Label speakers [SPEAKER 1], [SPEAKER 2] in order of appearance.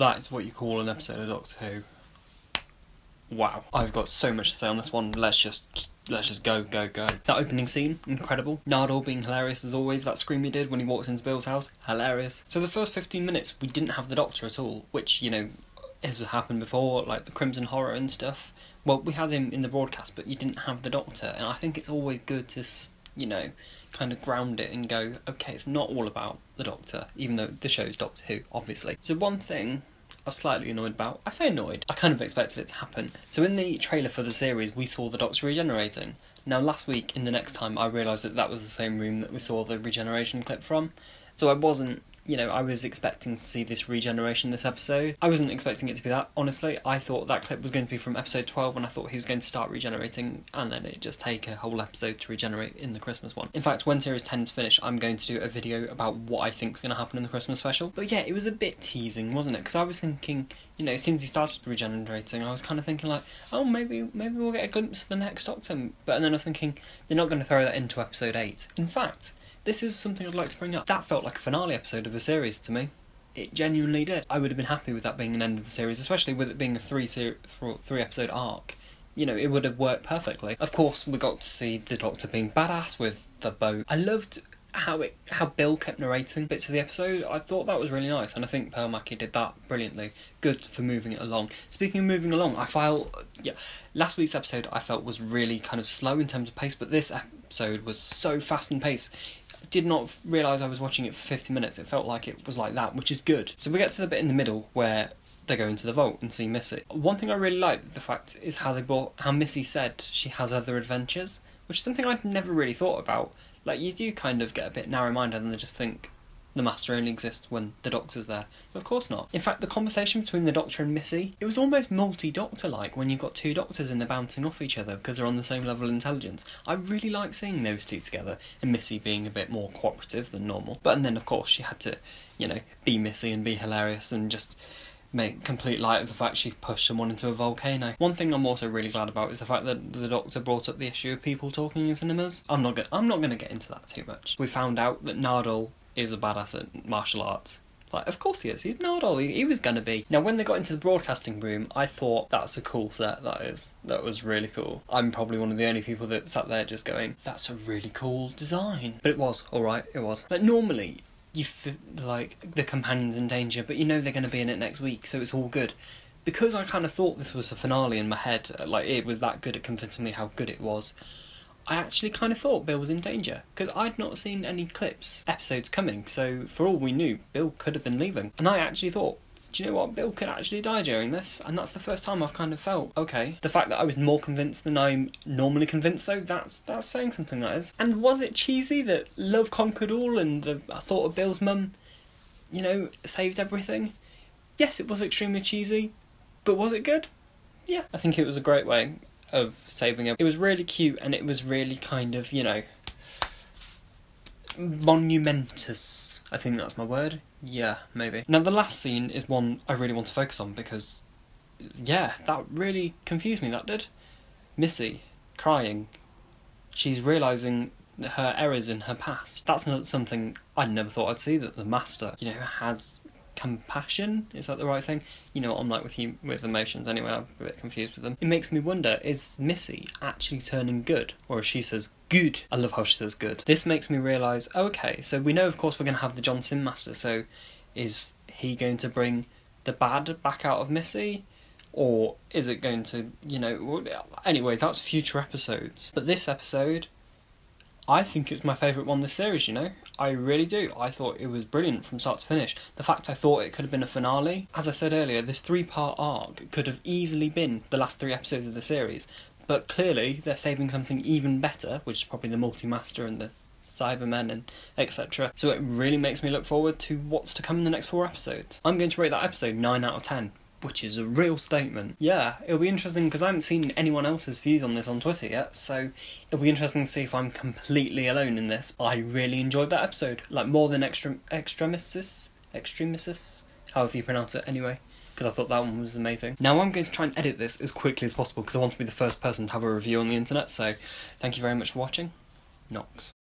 [SPEAKER 1] that is what you call an episode of Doctor Who. Wow. I've got so much to say on this one. Let's just go. That opening scene, incredible. Nardole being hilarious as always. That scream he did when he walked into Bill's house, hilarious. So the first 15 minutes, we didn't have the Doctor at all, which, you know, has happened before, like the Crimson Horror and stuff. Well, we had him in the broadcast, but you didn't have the Doctor, and I think it's always good to, you know, kind of ground it and go, okay, it's not all about the Doctor, even though the show's Doctor Who, obviously. So one thing I was slightly annoyed about, I say annoyed, I kind of expected it to happen. So in the trailer for the series, we saw the Doctor regenerating. Now last week, in the next time, I realised that that was the same room that we saw the regeneration clip from. So I wasn't, you know, I was expecting to see this regeneration this episode. I wasn't expecting it to be that, honestly. I thought that clip was going to be from episode 12 when I thought he was going to start regenerating, and then it'd just take a whole episode to regenerate in the Christmas one. In fact, when series 10 is finished, I'm going to do a video about what I think is going to happen in the Christmas special. But yeah, it was a bit teasing, wasn't it? Because I was thinking, you know, as soon as he started regenerating, I was kind of thinking like, oh, maybe we'll get a glimpse of the next Doctor. But then I was thinking, they're not going to throw that into episode 8. In fact, this is something I'd like to bring up. That felt like a finale episode of a series to me. It genuinely did. I would have been happy with that being an end of the series, especially with it being a three episode arc. You know, it would have worked perfectly. Of course, we got to see the Doctor being badass with the boat. I loved how Bill kept narrating bits of the episode. I thought that was really nice, and I think Pearl Mackie did that brilliantly. Good for moving it along. Speaking of moving along, last week's episode I felt was really kind of slow in terms of pace, but this episode was so fast in pace. Did not realise I was watching it for 50 minutes. It felt like it was like that, which is good. So we get to the bit in the middle where they go into the vault and see Missy. One thing I really like, the fact, is how Missy said she has other adventures, which is something I'd never really thought about. Like, you do kind of get a bit narrow-minded and they just think the Master only exists when the Doctor's there. But of course not. In fact, the conversation between the Doctor and Missy, it was almost multi-Doctor-like when you've got two Doctors and they're bouncing off each other because they're on the same level of intelligence. I really like seeing those two together, and Missy being a bit more cooperative than normal. But and then, of course, she had to, you know, be Missy and be hilarious and just make complete light of the fact she pushed someone into a volcano. One thing I'm also really glad about is the fact that the Doctor brought up the issue of people talking in cinemas. I'm not gonna get into that too much. We found out that Nardole is a badass at martial arts. Like, of course he is. He's Nardole. He was gonna be. Now, when they got into the broadcasting room, I thought, that's a cool set, that is. That was really cool. I'm probably one of the only people that sat there just going, that's a really cool design. But it was, alright, it was. Like, normally, you feel like the companion's in danger, but you know they're going to be in it next week, so it's all good. Because I kind of thought this was a finale in my head, like it was that good at convincing me how good it was, I actually kind of thought Bill was in danger, because I'd not seen any episodes coming, so for all we knew, Bill could have been leaving. And I actually thought, do you know what, Bill could actually die during this, and that's the first time I've kind of felt, okay. The fact that I was more convinced than I'm normally convinced, though, that's saying something, that is. And was it cheesy that love conquered all, and the thought of Bill's mum, you know, saved everything? Yes, it was extremely cheesy, but was it good? Yeah. I think it was a great way of saving it. It was really cute, and it was really kind of, you know, monumentous. I think that's my word. Yeah, maybe. Now the last scene is one I really want to focus on because, yeah, that really confused me, that did. Missy, crying. She's realising her errors in her past. That's not something I'd never thought I'd see, that the Master, you know, has compassion. Is that the right thing? You know what I'm like with emotions anyway, I'm a bit confused with them. It makes me wonder, is Missy actually turning good? Or if she says good, I love how she says good. This makes me realise, okay, so we know of course we're going to have the Johnson Master, so is he going to bring the bad back out of Missy? Or is it going to, you know, anyway, that's future episodes. But this episode, I think it's my favourite one this series, you know? I really do. I thought it was brilliant from start to finish. The fact I thought it could have been a finale. As I said earlier, this 3-part arc could have easily been the last 3 episodes of the series, but clearly they're saving something even better, which is probably the Multi-Master and the Cybermen and etc. So it really makes me look forward to what's to come in the next 4 episodes. I'm going to rate that episode 9 out of 10. Which is a real statement. Yeah, it'll be interesting because I haven't seen anyone else's views on this on Twitter yet, so it'll be interesting to see if I'm completely alone in this. I really enjoyed that episode, like more than Extremissus, however you pronounce it anyway, because I thought that one was amazing. Now I'm going to try and edit this as quickly as possible because I want to be the first person to have a review on the internet, so thank you very much for watching. Knox.